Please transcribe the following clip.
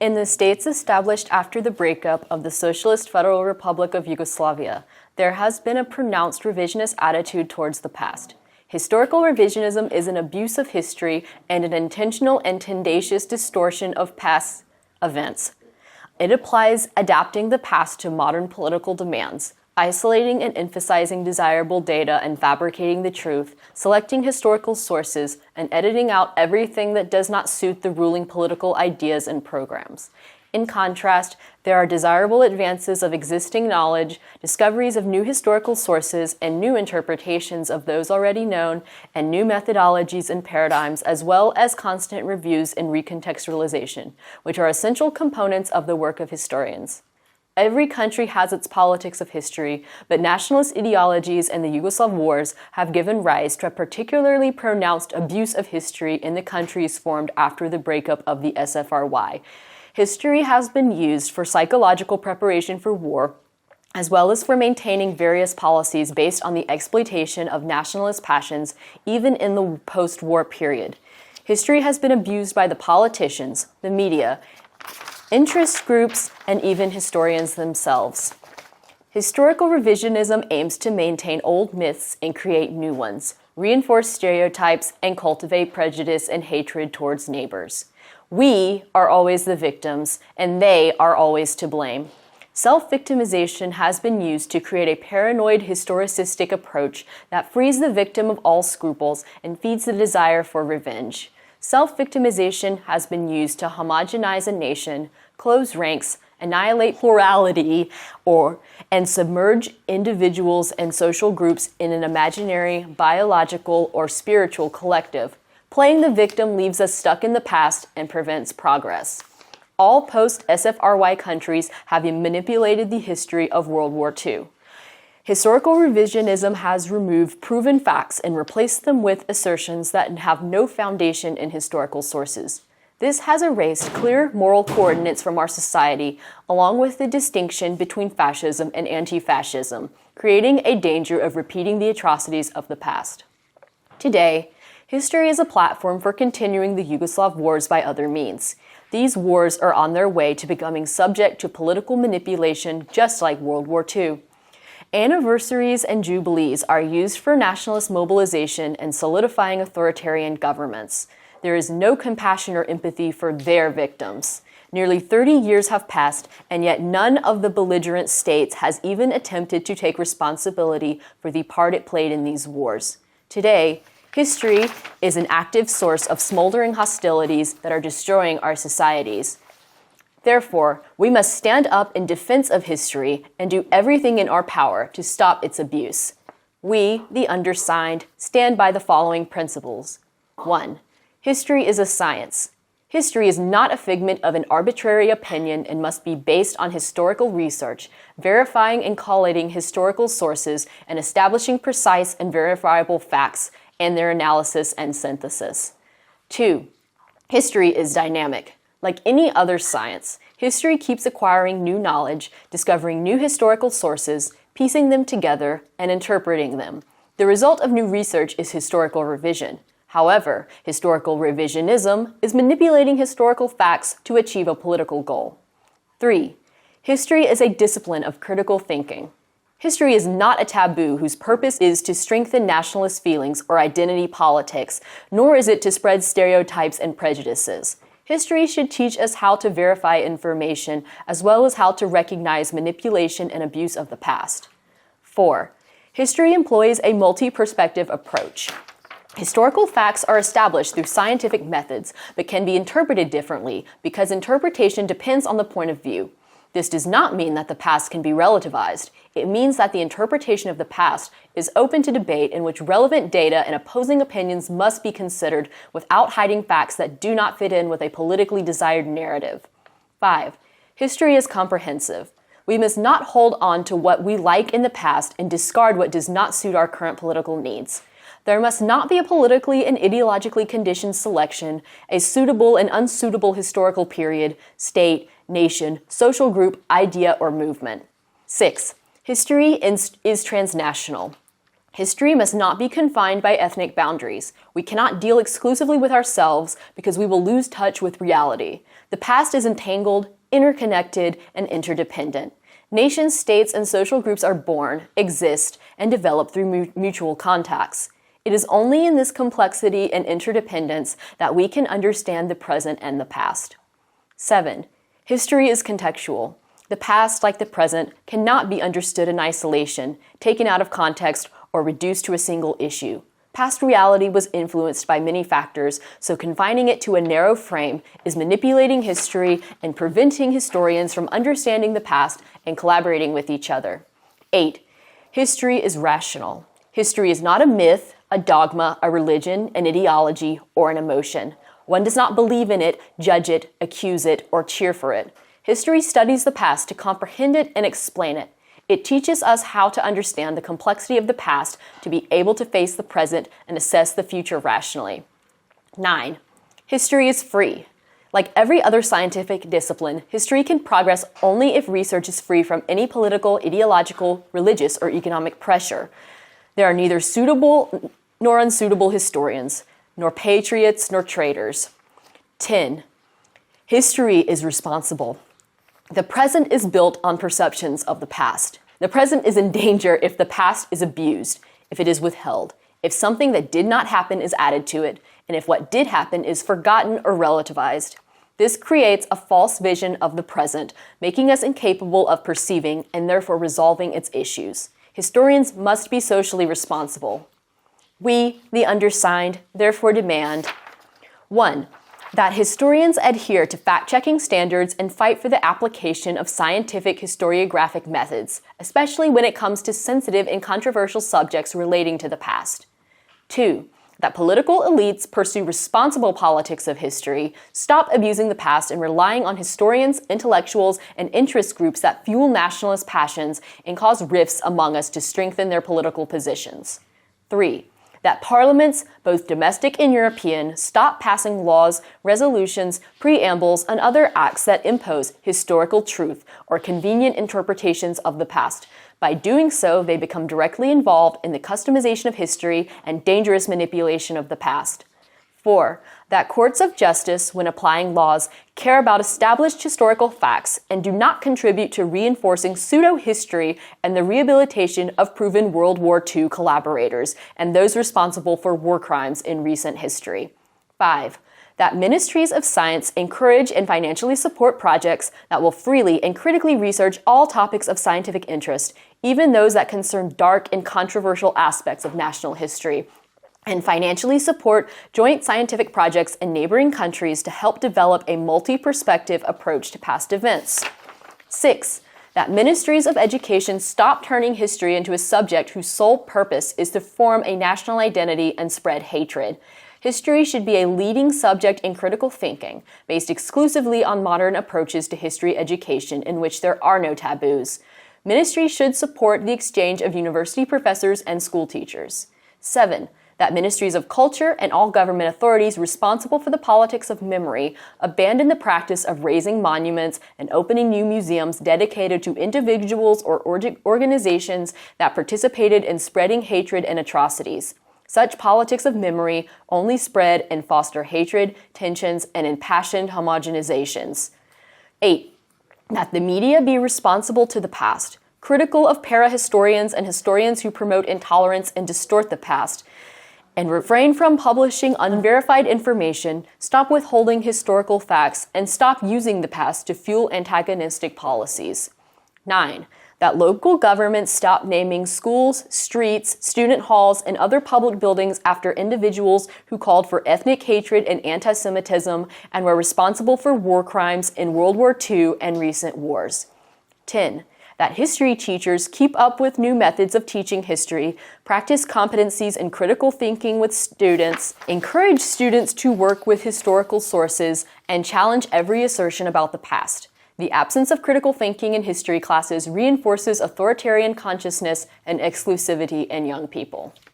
In the states established after the breakup of the Socialist Federal Republic of Yugoslavia, there has been a pronounced revisionist attitude towards the past. Historical revisionism is an abuse of history and an intentional and tendacious distortion of past events. It applies adapting the past to modern political demands, isolating and emphasizing desirable data and fabricating the truth, selecting historical sources, and editing out everything that does not suit the ruling political ideas and programs. In contrast, there are desirable advances of existing knowledge, discoveries of new historical sources, and new interpretations of those already known, and new methodologies and paradigms, as well as constant reviews and recontextualization, which are essential components of the work of historians. Every country has its politics of history, but nationalist ideologies and the Yugoslav wars have given rise to a particularly pronounced abuse of history in the countries formed after the breakup of the SFRY. History has been used for psychological preparation for war, as well as for maintaining various policies based on the exploitation of nationalist passions, even in the post-war period. History has been abused by the politicians, the media, interest groups, and even historians themselves. Historical revisionism aims to maintain old myths and create new ones, reinforce stereotypes, and cultivate prejudice and hatred towards neighbors. We are always the victims, and they are always to blame. Self-victimization has been used to create a paranoid historicistic approach that frees the victim of all scruples and feeds the desire for revenge. Self-victimization has been used to homogenize a nation, close ranks, annihilate plurality, and submerge individuals and social groups in an imaginary, biological, or spiritual collective. Playing the victim leaves us stuck in the past and prevents progress. All post-SFRY countries have manipulated the history of World War II. Historical revisionism has removed proven facts and replaced them with assertions that have no foundation in historical sources. This has erased clear moral coordinates from our society, along with the distinction between fascism and anti-fascism, creating a danger of repeating the atrocities of the past. Today, history is a platform for continuing the Yugoslav wars by other means. These wars are on their way to becoming subject to political manipulation, just like World War II. Anniversaries and jubilees are used for nationalist mobilization and solidifying authoritarian governments. There is no compassion or empathy for their victims. Nearly 30 years have passed, and yet none of the belligerent states has even attempted to take responsibility for the part it played in these wars. Today, history is an active source of smoldering hostilities that are destroying our societies. Therefore, we must stand up in defense of history and do everything in our power to stop its abuse. We, the undersigned, stand by the following principles. 1. History is a science. History is not a figment of an arbitrary opinion and must be based on historical research, verifying and collating historical sources, and establishing precise and verifiable facts and their analysis and synthesis. 2. History is dynamic. Like any other science, history keeps acquiring new knowledge, discovering new historical sources, piecing them together, and interpreting them. The result of new research is historical revision. However, historical revisionism is manipulating historical facts to achieve a political goal. 3. History is a discipline of critical thinking. History is not a taboo whose purpose is to strengthen nationalist feelings or identity politics, nor is it to spread stereotypes and prejudices. History should teach us how to verify information, as well as how to recognize manipulation and abuse of the past. 4. History employs a multi-perspective approach. Historical facts are established through scientific methods, but can be interpreted differently because interpretation depends on the point of view. This does not mean that the past can be relativized. It means that the interpretation of the past is open to debate in which relevant data and opposing opinions must be considered without hiding facts that do not fit in with a politically desired narrative. 5. History is comprehensive. We must not hold on to what we like in the past and discard what does not suit our current political needs. There must not be a politically and ideologically conditioned selection, a suitable and unsuitable historical period, state, nation, social group, idea, or movement. 6. History is transnational. History must not be confined by ethnic boundaries. We cannot deal exclusively with ourselves because we will lose touch with reality. The past is entangled, interconnected, and interdependent. Nations, states, and social groups are born, exist, and develop through mutual contacts. It is only in this complexity and interdependence that we can understand the present and the past. 7. History is contextual. The past, like the present, cannot be understood in isolation, taken out of context, or reduced to a single issue. Past reality was influenced by many factors, so confining it to a narrow frame is manipulating history and preventing historians from understanding the past and collaborating with each other. 8. History is rational. History is not a myth, a dogma, a religion, an ideology, or an emotion. One does not believe in it, judge it, accuse it, or cheer for it. History studies the past to comprehend it and explain it. It teaches us how to understand the complexity of the past to be able to face the present and assess the future rationally. 9. History is free. Like every other scientific discipline, history can progress only if research is free from any political, ideological, religious, or economic pressure. There are neither suitable nor unsuitable historians, nor patriots nor traitors. 10. History is responsible. The present is built on perceptions of the past. The present is in danger if the past is abused, if it is withheld, if something that did not happen is added to it, and if what did happen is forgotten or relativized. This creates a false vision of the present, making us incapable of perceiving and therefore resolving its issues. Historians must be socially responsible. We, the undersigned, therefore demand 1. That historians adhere to fact-checking standards and fight for the application of scientific historiographic methods, especially when it comes to sensitive and controversial subjects relating to the past. 2. That political elites pursue responsible politics of history, stop abusing the past and relying on historians, intellectuals, and interest groups that fuel nationalist passions and cause rifts among us to strengthen their political positions. 3. That parliaments, both domestic and European, stop passing laws, resolutions, preambles, and other acts that impose historical truth or convenient interpretations of the past. By doing so, they become directly involved in the customization of history and dangerous manipulation of the past. 4. That courts of justice, when applying laws, care about established historical facts and do not contribute to reinforcing pseudo-history and the rehabilitation of proven World War II collaborators and those responsible for war crimes in recent history. 5. That ministries of science encourage and financially support projects that will freely and critically research all topics of scientific interest, even those that concern dark and controversial aspects of national history, and financially support joint scientific projects in neighboring countries to help develop a multi-perspective approach to past events. 6. That ministries of education stop turning history into a subject whose sole purpose is to form a national identity and spread hatred. History should be a leading subject in critical thinking, based exclusively on modern approaches to history education in which there are no taboos. Ministry should support the exchange of university professors and school teachers. 7. That ministries of culture and all government authorities responsible for the politics of memory abandon the practice of raising monuments and opening new museums dedicated to individuals or organizations that participated in spreading hatred and atrocities. Such politics of memory only spread and foster hatred, tensions, and impassioned homogenizations. 8. That the media be responsible to the past, critical of para-historians and historians who promote intolerance and distort the past, and refrain from publishing unverified information, stop withholding historical facts, and stop using the past to fuel antagonistic policies. 9. That local governments stop naming schools, streets, student halls, and other public buildings after individuals who called for ethnic hatred and anti-Semitism and were responsible for war crimes in World War II and recent wars. 10. That history teachers keep up with new methods of teaching history, practice competencies in critical thinking with students, encourage students to work with historical sources, and challenge every assertion about the past. The absence of critical thinking in history classes reinforces authoritarian consciousness and exclusivity in young people.